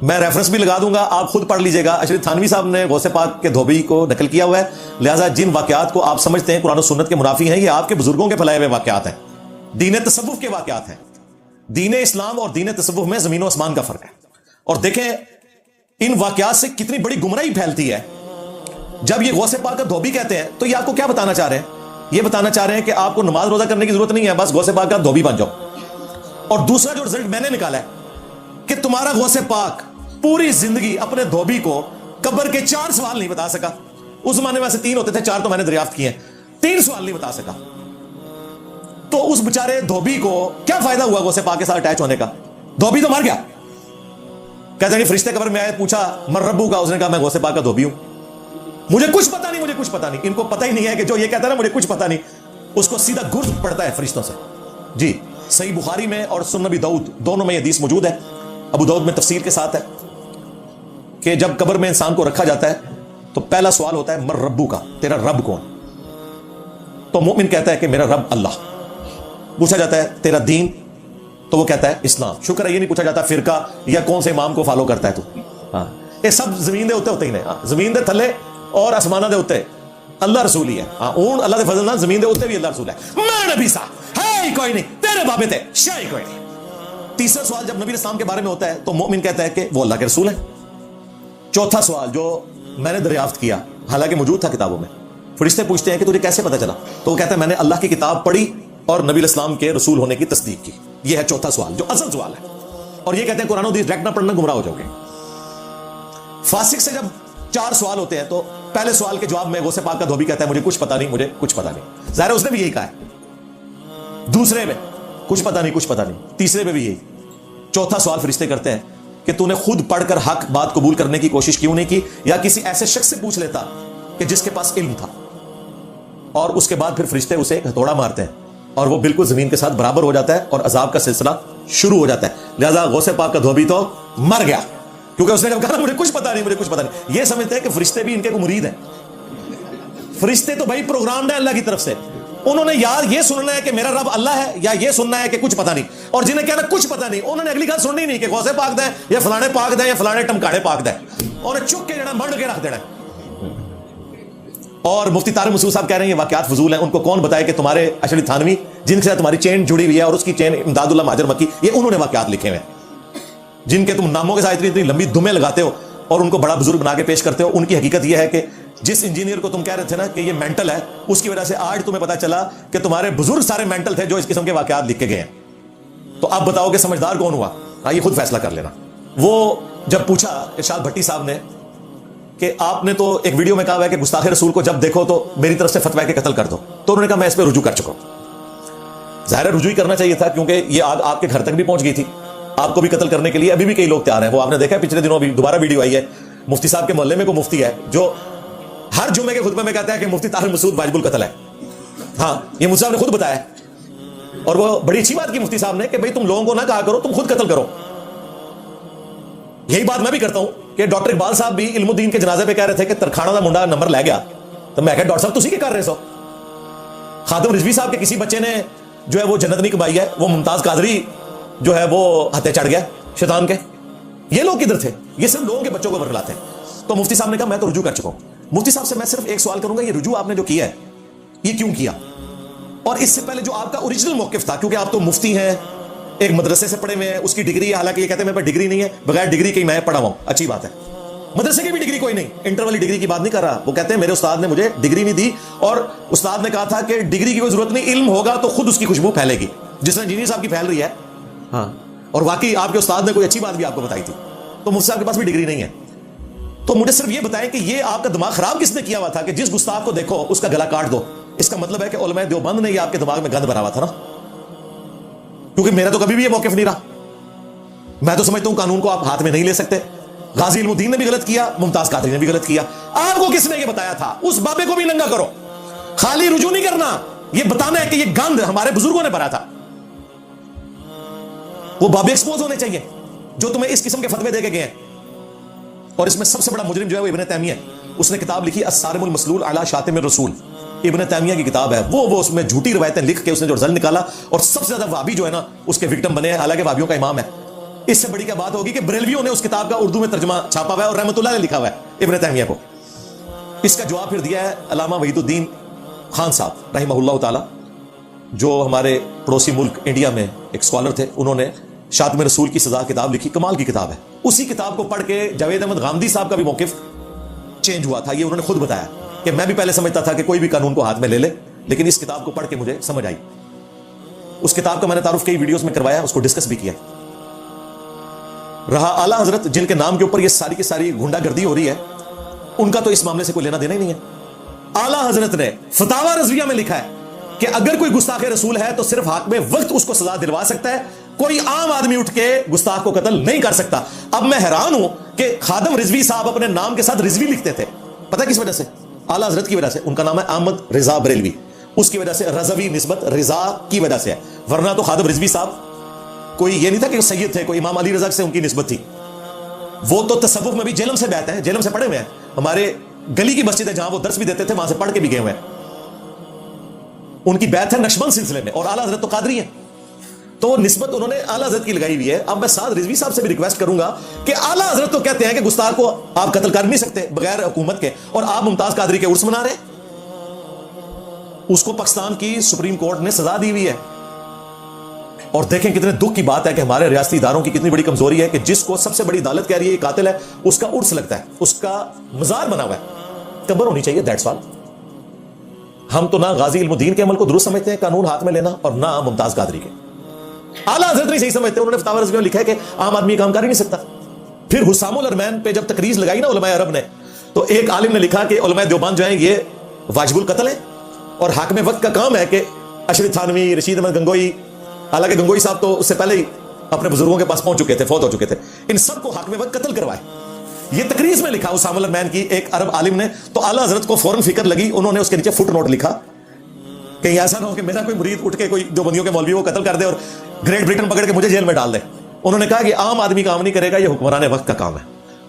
میں ریفرنس بھی لگا دوں گا، آپ خود پڑھ لیجئے گا۔ اشرف تھانوی صاحب نے غوث پاک کے دھوبی کو نقل کیا ہوا ہے، لہٰذا جن واقعات کو آپ سمجھتے ہیں قرآن و سنت کے منافی ہیں، یہ آپ کے بزرگوں کے پھیلائے ہوئے واقعات ہیں، دین تصوف کے واقعات ہیں۔ دین اسلام اور دین تصوف میں زمین و آسمان کا فرق ہے۔ اور دیکھیں ان واقعات سے کتنی بڑی گمراہی پھیلتی ہے۔ جب یہ غوث پاک کا دھوبی کہتے ہیں تو یہ آپ کو کیا بتانا چاہ رہے ہیں؟ یہ بتانا چاہ رہے ہیں کہ آپ کو نماز روزہ کرنے کی ضرورت نہیں ہے، بس غوث پاک کا دھوبی بن جاؤ۔ اور دوسرا جو رزلٹ میں نے نکالا ہے کہ تمہارا غوث پاک پوری زندگی اپنے دھوبی کو قبر کے 4 سوال نہیں بتا سکا۔ اس زمانے میں سے 3 ہوتے تھے، 4 تو میں نے دریافت کیے ہیں، 3 سوال نہیں بتا سکا۔ تو اس بیچارے دھوبی کو کیا فائدہ ہوا غوث پاک کے ساتھ اٹیچ ہونے کا؟ دھوبی تو مر گیا۔ کہتے ہیں کہ فرشتے قبر میں آئے، پوچھا من ربو کا، اس نے کہا میں غوث پاک کا دھوبی ہوں، مجھے کچھ پتا نہیں، مجھے کچھ پتا نہیں۔ ان کو پتہ ہی نہیں ہے کہ جو یہ کہتا ہے نا مجھے کچھ پتا نہیں، اس کو سیدھا گرد پڑتا ہے فرشتوں سے۔ جی صحیح بخاری میں اور سنن نبی داؤد دونوں میں یہ حدیث موجود ہے، ابو داؤد میں تفسیر کے ساتھ ہے کہ جب قبر میں انسان کو رکھا جاتا ہے تو پہلا سوال ہوتا ہے مر ربو کا، تیرا رب کون؟ تو مومن کہتا ہے کہ میرا رب اللہ۔ پوچھا جاتا ہے تیرا دین، تو وہ کہتا ہے اسلام۔ شکر ہے یہ نہیں پوچھا جاتا فرقہ یا کون سے امام کو فالو کرتا ہے تو، ہاں یہ سب زمین دے ہوتے ہی نہیں، زمین دے تھلے اور آسمانہ دے ہوتے اللہ رسول ہی ہے، ہاں اون اللہ دے فضل نال زمین دے ہوتے بھی اللہ رسول ہے۔ میں نبی سا ہے ہی کوئی نہیں، تیرے بابے تھے شاہی کوئی نہیں۔ تیسرا سوال جب نبی اسلام کے بارے میں ہوتا ہے تو مومن کہتا ہے کہ وہ اللہ کے رسول ہیں۔ چوتھا سوال جو میں نے دریافت کیا، حالانکہ موجود تھا کتابوں میں، فرشتے پوچھتے ہیں کہ تجھے کیسے پتا چلا؟ تو وہ کہتا ہے میں نے اللہ کی کتاب پڑھی اور نبی اسلام کے رسول ہونے کی تصدیق کی۔ یہ ہے چوتھا سوال جو اصل سوال ہے، اور یہ کہتے ہیں قرآن و حدیث ڈائریکٹ نہ پڑھنا گمراہ ہو جاؤ گے۔ فاسق سے جب 4 سوال ہوتے ہیں تو پہلے سوال کے جواب میں غوث پاک کا دھوبی کہتا ہے مجھے کچھ پتا نہیں، مجھے کچھ پتا نہیں۔ ظاہر ہے اس نے بھی یہی کہا ہے۔ دوسرے میں کچھ پتا نہیں، کچھ پتا نہیں۔ تیسرے میں بھی یہی۔ چوتھا سوال فرشتے کرتے ہیں کہ تو نے خود پڑھ کر حق بات قبول کرنے کی کوشش کیوں نہیں کی، یا کسی ایسے شخص سے پوچھ لیتا کہ جس کے پاس علم تھا؟ اور اس کے بعد پھر فرشتے اسے ایک ہتھوڑا مارتے ہیں اور وہ بالکل زمین کے ساتھ برابر ہو جاتا ہے اور عذاب کا سلسلہ شروع ہو جاتا ہے۔ لہذا غوث پاک کا دھوبی تو مر گیا، کیونکہ اس نے کہا مجھے کچھ پتا نہیں، مجھے کچھ پتا نہیں. یہ سمجھتے ہیں کہ فرشتے بھی ان کے کو مرید ہیں. فرشتے تو بھائی پروگرامڈ ہیں اللہ کی طرف سے. انہوں نے یار یہ سننا ہے کہ میرا رب اللہ ہے، یا یہ سننا ہے کہ کچھ پتا نہیں. اور جنہیں کہنا کچھ پتا نہیں، انہوں نے اگلی گل سننی نہیں کہ غوث پاک دا ہے یا فلانے پاک دا ہے یا فلانے ٹمکاڑے پاک دا ہے، انہیں چک کے جڑا منڈ کے رکھ دینا ہے. اور مفتی طارق مسعود صاحب کہہ رہے ہیں یہ واقعات فضول ہیں. ان کو کون بتائے کہ تمہارے اشرف تھانوی جن کے ساتھ تمہاری چین جڑی ہوئی ہے اور اس کی چین امداد اللہ مہاجر مکی، یہ انہوں نے واقعات لکھے ہوئے ہیں جن کے تم ناموں کے ساتھ اتنی لمبی دمیں لگاتے ہو اور ان کو بڑا بزرگ بنا کے پیش کرتے ہو. ان کی حقیقت یہ ہے کہ جس انجینئر کو تم کہہ رہے تھے نا کہ یہ مینٹل ہے، اس کی وجہ سے آج تمہیں پتا چلا کہ تمہارے بزرگ سارے مینٹل تھے جو اس قسم کے واقعات لکھ کے گئے ہیں. تو اب بتاؤ کہ سمجھدار کون ہوا؟ یہ خود فیصلہ کر لینا. وہ جب پوچھا ارشاد بھٹی صاحب نے کہ آپ نے تو ایک ویڈیو میں کہا ہوا ہے کہ گستاخ رسول کو جب دیکھو تو میری طرف سے فتوی کے قتل کر دو، تو انہوں نے کہا میں اس پہ رجوع کر چکا ہوں. ظاہر رجوع ہی کرنا چاہیے تھا کیونکہ یہ آگ آپ کے گھر تک بھی پہنچ گئی تھی. آپ کو بھی قتل کرنے کے لیے ابھی بھی کئی لوگ تیار ہیں. وہ آپ نے دیکھا ہے پچھلے دنوں ابھی دوبارہ ویڈیو آئی ہے، مفتی صاحب کے محلے میں کوئی مفتی ہے جو ہر جمعے کے خطبے میں کہتا ہے کہ مفتی طارق مسعود واجب القتل ہے. ہاں یہ مفتی صاحب نے خود بتایا ہے، اور وہ بڑی اچھی بات کی مفتی صاحب نے کہ بھئی تم لوگوں کو نہ کہا کرو تم خود قتل کرو. یہی بات میں بھی کرتا ہوں کہ ڈاکٹر اقبال صاحب بھی علم الدین کے جنازے پہ کہہ رہے تھے کہ ترکھانہ کا منڈا نمبر لے گیا، تو میں کہا ڈاکٹر صاحب تسی کیا کر رہے سو؟ خادم رضوی صاحب کے کسی بچے نے جو ہے وہ جنت نہیں کمائی ہے، وہ ممتاز قادری جو ہے وہ ہتھے چڑھ گیا شیطان کے. یہ لوگ کدھر تھے؟ یہ صرف لوگوں کے بچوں کو برلاتے ہیں. تو مفتی صاحب نے کہا میں تو رجوع کر چکا ہوں. مفتی صاحب سے میں صرف ایک سوال کروں گا، یہ رجوع آپ نے جو کیا ہے یہ کیوں کیا؟ اور اس سے پہلے جو آپ کا اوریجنل موقف تھا، کیونکہ آپ تو مفتی ہیں، ایک مدرسے سے پڑھے ہوئے ہیں، اس کی ڈگری ہے، حالانکہ یہ کہتے ہیں میرے پاس ڈگری نہیں ہے، بغیر ڈگری کے میں پڑھا ہوا ہوں. اچھی بات ہے، مدرسے کی بھی ڈگری کوئی نہیں، انٹر والی ڈگری کی بات نہیں کر رہا. وہ کہتے ہیں میرے استاد نے مجھے ڈگری نہیں دی، اور استاد نے کہا تھا کہ ڈگری کی کوئی ضرورت نہیں، علم ہوگا تو خود اس کی خوشبو پھیلے گی، جس نے انجینئر صاحب کی پھیل رہی ہے. ہاں، اور واقعی آپ کے استاد نے کوئی اچھی بات بھی آپ کو بتائی تھی. تو مفتی صاحب کے پاس بھی ڈگری نہیں ہے. تو مجھے صرف یہ بتائیں کہ یہ آپ کا دماغ خراب کس نے کیا ہوا تھا کہ جس گستاخ کو دیکھو اس کا گلا کاٹ دو؟ اس کا مطلب ہے کہ علماء دیوبند نے یہ آپ کے دماغ میں گند بھرا ہوا تھا نا. کیونکہ میرا تو کبھی بھی یہ موقف نہیں رہا. میں تو سمجھتا ہوں قانون کو آپ ہاتھ میں نہیں لے سکتے. غازی علم الدین نے بھی غلط کیا، ممتاز قادری نے بھی غلط کیا. آپ کو کس نے یہ بتایا تھا؟ اس بابے کو بھی ننگا کرو. خالی رجوع نہیں کرنا، یہ بتانا ہے کہ یہ گند ہمارے بزرگوں نے بھرا تھا. وہ بابے ایکسپوز ہونے چاہیے جو تمہیں اس قسم کے فتوے دے کے گئے ہیں. اور اس میں سب سے بڑا مجرم جو ہے وہ ابن تیمیہ ہے. اس نے کتاب لکھی الصارم المسلول علی شاتم الرسول. ابن تیمیہ کی کتاب ہے. وہ اس میں جھوٹی روایتیں لکھ کے اس نے جو رزلٹ نکالا، اور سب سے زیادہ وہابی جو ہے نا اس کے وکٹم بنے ہیں، حالانکہ وہابیوں کا امام ہے. اس سے بڑی کیا بات ہوگی کہ بریلویوں نے اس کتاب کا اردو میں ترجمہ چھاپا ہوا ہے اور رحمۃ اللہ نے لکھا ہوا ہے ابن تیمیہ کو. اس کا جواب پھر دیا ہے علامہ وحید الدین خان صاحب رحمہ اللہ تعالی، جو ہمارے پڑوسی ملک انڈیا میں ایک اسکالر تھے. انہوں نے شاتم رسول کی سزا کتاب لکھی، کمال کی کتاب ہے. اسی کتاب کو پڑھ کے جاوید احمد غامدی صاحب کا بھی موقف چینج ہوا تھا. یہ انہوں نے خود بتایا کہ میں بھی پہلے سمجھتا تھا کہ کوئی بھی قانون کو ہاتھ میں لے لے، لیکن اس کتاب کو پڑھ کے مجھے سمجھ آئی. اس کتاب کا میں نے تعارف کئی ویڈیوز میں کروایا، اس کو ڈسکس بھی کیا. رہا اعلیٰ حضرت جن کے نام کے اوپر یہ ساری کی ساری گنڈا گردی ہو رہی ہے، ان کا تو اس معاملے سے کوئی لینا دینا ہی نہیں ہے. اعلیٰ حضرت نے فتاوی رضویہ میں لکھا ہے کہ اگر کوئی گستاخ رسول ہے تو صرف حاکم وقت اس کو سزا دلوا سکتا ہے، کوئی عام آدمی اٹھ کے گستاخ کو قتل نہیں کر سکتا. اب میں حیران ہوں کہ خادم رضوی صاحب اپنے نام کے ساتھ رضوی لکھتے تھے. پتہ کس وجہ سے؟ اعلیٰ حضرت کی وجہ سے. ان کا نام ہے احمد رضا بریلوی، اس کی وجہ سے رضوی نسبت رضا کی وجہ سے ہے. ورنہ تو خادم رضوی صاحب کوئی یہ نہیں تھا کہ سید تھے، کوئی امام علی رضا سے ان کی نسبت تھی. وہ تو تصوف میں بھی جہلم سے بیٹھے ہیں، جہلم سے پڑھے ہوئے ہیں. ہمارے گلی کی مسجد ہے جہاں وہ درس بھی دیتے تھے، وہاں سے پڑھ کے بھی گئے ہوئے ہیں. ان کی بیعت ہے نقشبند سلسلے میں، اور اعلیٰ حضرت تو قادری ہیں. تو نسبت انہوں نے اعلیٰ حضرت کی لگائی ہوئی ہے. اب میں سعد رضوی صاحب سے بھی ریکویسٹ کروں گا کہ اعلیٰ حضرت تو کہتے ہیں کہ گستاخ کو آپ قتل کر نہیں سکتے بغیر حکومت کے، اور آپ ممتاز قادری کے عرس منا رہے ہیں. اس کو پاکستان کی سپریم کورٹ نے سزا دی ہوئی ہے. اور دیکھیں کتنے دکھ کی بات ہے کہ ہمارے ریاستی اداروں کی کتنی بڑی کمزوری ہے کہ جس کو سب سے بڑی عدالت کہہ رہی ہے یہ قاتل ہے، اس کا عرس لگتا ہے، اس کا مزار بنا ہوا ہے. قبر ہونی چاہیے، دیٹس آل. ہم تو نہ غازی علم الدین کے عمل کو درست سمجھتے ہیں قانون ہاتھ میں لینا، اور نہ ممتاز قادری کے. اعلیٰ حضرت نہیں صحیح سمجھتے. انہوں نے فتاوی رضویہ میں لکھا ہے کہ عام آدمی کام کر ہی نہیں سکتا. پھر حسام الارمین پہ جب تقریر لگائی نا علماء عرب نے، تو ایک عالم نے لکھا کہ علماء دیوبند جو ہیں یہ واجب القتل ہے، اور حاکم وقت کا کام ہے کہ اشرف تھانوی، رشید احمد گنگوئی، حالانکہ گنگوئی صاحب تو اس سے پہلے ہی اپنے بزرگوں کے پاس پہنچ چکے تھے، فوت ہو چکے تھے، ان سب کو حاکم وقت قتل کروائے. یہ تقریر میں لکھا حسام الارمین کی ایک عرب عالم نے. تو اعلیٰ حضرت کو فوراً فکر لگی، انہوں نے اس کے نیچے فٹ نوٹ لکھا کہیں ایسا نہ ہو کہ میرا کوئی مرید اٹھ کے کوئی جو بندیوں کے مولوی کو قتل کر دے اور گریٹ برٹن پکڑ کے مجھے جیل میں ڈال دے. انہوں نے کہا کہ عام آدمی کام نہیں کرے گا، یہ حکمران وقت کا کام ہے.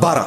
12,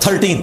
13,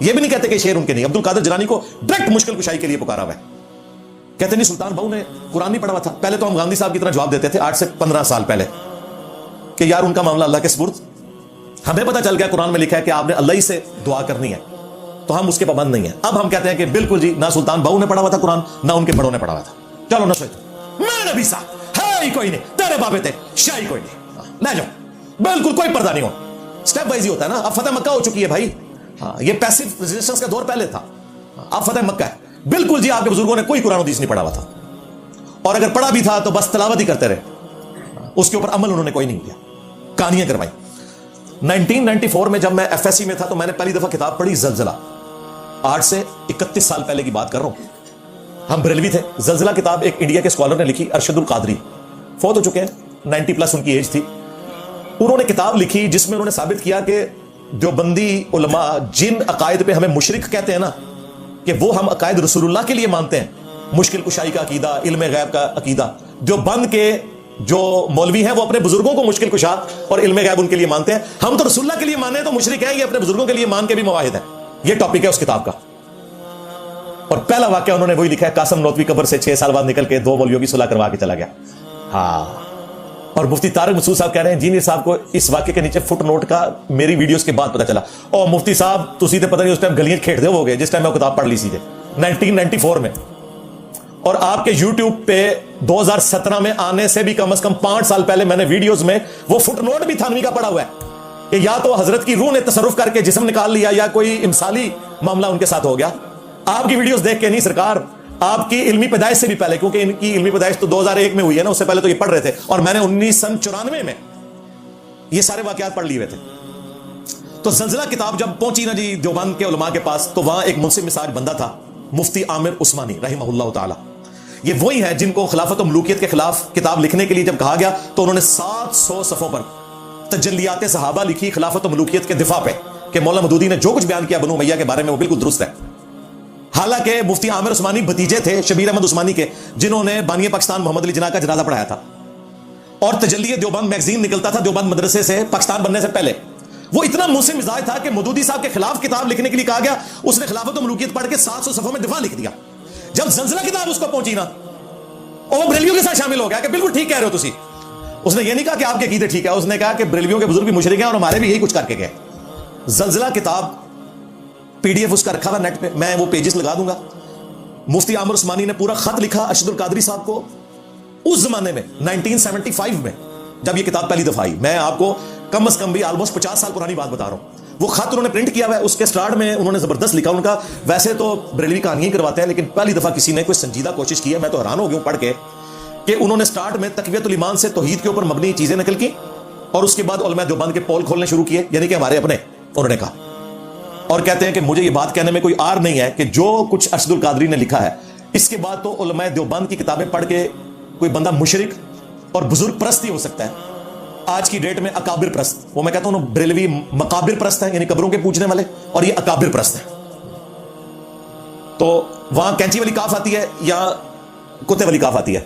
یہ بھی نہیں کہتے کہ شعر ان کے نہیں. عبد القادر جیلانی کو ڈائریکٹ مشکل کشائی کے لیے پکارا ہوا ہے. کہتے نہیں سلطان بہو نے قرآن نہیں پڑھا ہوا تھا. پہلے تو ہم گاندھی صاحب کی طرح جواب دیتے تھے 8 سے 15 سال پہلے کہ یار ان کا معاملہ اللہ کے سپرد. ہمیں پتہ چل گیا قرآن میں لکھا ہے کہ آپ نے اللہ ہی سے دعا کرنی ہے, تو ہم اس کے پابند نہیں ہیں. اب ہم کہتے ہیں کہ بالکل جی, نہ سلطان بہو نے پڑھا ہوا تھا قرآن, نہ ان کے بڑوں نے پڑھا ہوا تھا. چلو نہ سوچو, میں نبی صاحب ہے ہی کوئی نہیں, تیرے بابے تھے شاہی کوئی نہیں, لے جاؤ, بالکل کوئی پردہ نہیں ہو. اسٹیپ وائز ہی ہوتا ہے نا. اب فتح مکہ ہو چکی ہے بھائی, یہ پیسو ریزسٹنس کا دور پہلے تھا, اب فتح مکہ ہے. بالکل جی, آپ کے بزرگوں نے کوئی قرآن حدیث نہیں پڑھا ہوا تھا, اور اگر پڑھا بھی تھا تو بس تلاوت ہی کرتے رہے, اس کے اوپر عمل انہوں نے کوئی نہیں کیا, کہانیاں کروائی. 1994 میں جب میں ایف ایس سی میں تھا تو میں نے پہلی دفعہ کتاب پڑھی زلزلہ. 8 سے 31 سال پہلے کی بات کر رہا ہوں, ہم بریلوی تھے. زلزلہ کتاب ایک انڈیا کے اسکالر نے لکھی, ارشد القادری, فوت ہو چکے ہیں, 90 پلس ان کی ایج تھی. انہوں نے کتاب لکھی جس میں انہوں نے ثابت کیا کہ دیوبندی علماء جن عقائد پہ ہمیں مشرک کہتے ہیں نا, کہ وہ ہم عقائد رسول اللہ کے لیے مانتے ہیں, مشکل کشائی کا عقیدہ, علم غیب کا عقیدہ. دیوبند کے جو مولوی ہیں وہ اپنے بزرگوں کو مشکل کشا اور علم غیب ان کے لیے مانتے ہیں. ہم تو رسول اللہ کے لیے مانے تو مشرک ہیں, یہ اپنے بزرگوں کے لیے مان کے بھی مواحد ہیں. یہ ٹاپک ہے اس کتاب کا. اور پہلا واقعہ انہوں نے وہی لکھا ہے, قاسم نوتوی قبر سے 6 سال بعد نکل کے 2 مولویوں کی صلح کروا کے چلا گیا. ہاں, اور مفتی طارق مسعود صاحب کہہ رہے ہیں جینئر صاحب کو اس واقعے کے نیچے فٹ نوٹ کا میری ویڈیوز کے بعد پتہ چلا. اور مفتی صاحب تسی تے پتہ نہیں اس ٹائم گلیاں کھیڑ دے ہو گئے جس ٹائم میں کتاب پڑھ لی سی 1994 میں. اور آپ کے یوٹیوب پہ 2017 میں آنے سے بھی کم از کم 5 سال پہلے میں نے ویڈیوز میں وہ فٹ نوٹ بھی تھانوی کا پڑا ہوا ہے کہ یا تو حضرت کی روح نے تصرف کر کے جسم نکال لیا یا کوئی امثالی معاملہ ان کے ساتھ ہو گیا. آپ کی ویڈیوز دیکھ کے نہیں سرکار, آپ کی علمی پیدائش سے بھی پہلے, کیونکہ ان کی علمی پیدائش تو 2001 میں ہوئی ہے نا, اس سے پہلے تو یہ پڑھ رہے تھے, اور میں نے 1994 میں یہ سارے واقعات پڑھ لیے تھے. تو زلزلہ کتاب جب پہنچی نا جی دیوبند کے علماء کے پاس, تو وہاں ایک منصف مزاج بندہ تھا, مفتی عامر عثمانی رحمہ اللہ تعالی. یہ وہی ہے جن کو خلافت و ملوکیت کے خلاف کتاب لکھنے کے لیے جب کہا گیا تو انہوں نے 700 صفحوں پر تجلیات صحابہ لکھی خلافت و ملوکیت کے دفاع پہ, کہ مولانا مودودی نے جو کچھ بیان کیا بنو امیہ کے بارے میں وہ بالکل درست ہے. حالانکہ مفتی عامر عثمانی بھتیجے تھے شبیر احمد عثمانی کے, جنہوں نے بانی پاکستان محمد علی جناح کا جنازہ پڑھایا تھا, اور تجلی دیوبند میگزین نکلتا تھا دیوبند مدرسے سے پاکستان بننے سے پہلے. وہ اتنا منصف مزاج تھا کہ مودودی صاحب کے خلاف کتاب لکھنے کے لیے کہا گیا, اس نے خلافت و ملوکیت پڑھ کے 700 صفحوں میں دفاع لکھ دیا. جب زلزلہ کتاب اس کو پہنچی نا, اور وہ بریلویوں کے ساتھ شامل ہو گیا کہ بالکل ٹھیک کہہ رہے ہو تسی. اس نے یہ نہیں کہا کہ آپ کے عقیدے ٹھیک ہے, اس نے کہا کہ بریلویوں کے بزرگ بھی مشرک ہیں اور ہمارے بھی یہی کچھ کر کے گئے. زلزلہ کتاب PDF اس کا رکھا ہوا نیٹ پہ, میں وہ پیجز لگا دوں گا. مفتی عامر عثمانی نے پورا خط لکھا ارشد القادری صاحب کو اس زمانے میں 1975 میں جب یہ کتاب پہلی دفعہ آئی. میں آپ کو کم از کم بھی آلموسٹ 50 سال پرانی بات بتا رہا ہوں. وہ خط انہوں نے پرنٹ کیا ہوا ہے, اس کے سٹارٹ میں انہوں نے زبردست لکھا. ان کا ویسے تو بریلوی کہانیاں کرواتے ہیں, لیکن پہلی دفعہ کسی نے کوئی سنجیدہ کوشش کی ہے. میں تو حیران ہو گیا ہوں پڑھ کے کہ انہوں نے سٹارٹ میں تقویت الایمان سے توحید کے اوپر مبنی چیزیں نقل کی, اور اس کے بعد علماء دیوبند کے پول کھولنے شروع کیے, یعنی کہ ہمارے اپنے. انہوں نے کہا, اور کہتے ہیں کہ مجھے یہ بات کہنے میں کوئی آر نہیں ہے کہ جو کچھ ارشد القادری نے لکھا ہے, اس کے بعد تو علماء دیوبند کی کتابیں پڑھ کے کوئی بندہ مشرک اور بزرگ پرست ہی ہو سکتا ہے. آج کی ڈیٹ میں اکابر پرست, وہ میں کہتا ہوں بریلوی مقابر پرست ہیں, یعنی قبروں کے پوجنے والے, اور یہ اکابر پرست ہیں. تو وہاں کینچی والی کاف آتی ہے یا کتے والی کاف آتی ہے,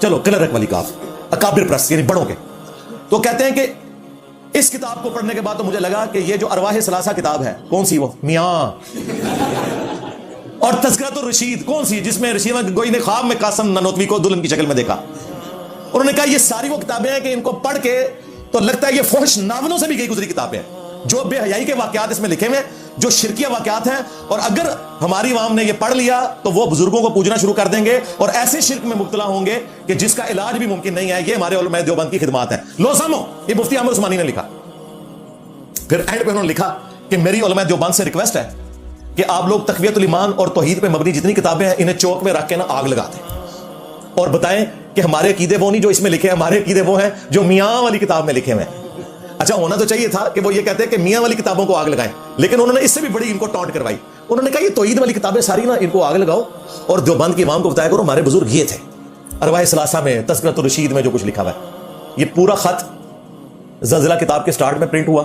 چلو کلرک والی کاف, اکابر پرست یعنی بڑوں کے. تو کہتے ہیں کہ اس کتاب کو پڑھنے کے بعد تو مجھے لگا کہ یہ جو ارواح ثلاثہ کتاب ہے, کون سی وہ میاں, اور تذکرۃ الرشید کون سی جس میں رشید گوئی نے خواب میں قاسم نانوتوی کو دلہن کی شکل میں دیکھا. انہوں نے کہا یہ ساری وہ کتابیں ہیں کہ ان کو پڑھ کے تو لگتا ہے یہ فحش ناولوں سے بھی گئی گزری کتابیں ہیں, جو بے حیائی کے واقعات اس میں لکھے ہوئے, جو شرکیہ واقعات ہیں. اور اگر ہماری عوام نے یہ پڑھ لیا تو وہ بزرگوں کو پوجنا شروع کر دیں گے اور ایسے شرک میں مبتلا ہوں گے کہ جس کا علاج بھی ممکن نہیں ہے. یہ ہمارے علماء دیوبند کی خدمات ہیں. لو سامو, یہ مفتی عامر عثمانی نے لکھا. پھر اینڈ پہ انہوں نے لکھا کہ میری علماء دیوبند سے ریکویسٹ ہے کہ آپ لوگ تقویت الایمان اور توحید پہ مبنی جتنی کتابیں ہیں انہیں چوک میں رکھ کے نا آگ لگا دیں, اور بتائیں کہ ہمارے عقیدے وہ نہیں جو اس میں لکھے ہیں, ہمارے عقیدے وہ ہیں جو میاں والی کتاب میں لکھے ہوئے ہیں. اچھا ہونا تو چاہیے تھا کہ وہ یہ کہتے ہیں کہ میاں والی کتابوں کو آگ لگائیں, لیکن انہوں نے اس سے بھی بڑی ان کو ٹانٹ کروائی. انہوں نے کہا یہ توحید والی کتابیں ساری نا ان کو آگ لگاؤ, اور دیوبند کی عوام کو بتایا کرو ہمارے بزرگ یہ تھے. ارواح ثلاثہ میں تذکرۃ الرشید میں جو کچھ لکھا ہوا ہے, یہ پورا خط زلزلہ کتاب کے سٹارٹ میں پرنٹ ہوا,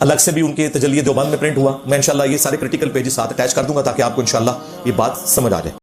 الگ سے بھی ان کے تجلی دیوبند میں پرنٹ ہوا. میں انشاءاللہ یہ سارے کرٹیکل پیجز ساتھ اٹیچ کر دوں گا تاکہ آپ کو انشاءاللہ یہ بات سمجھ آ جائے.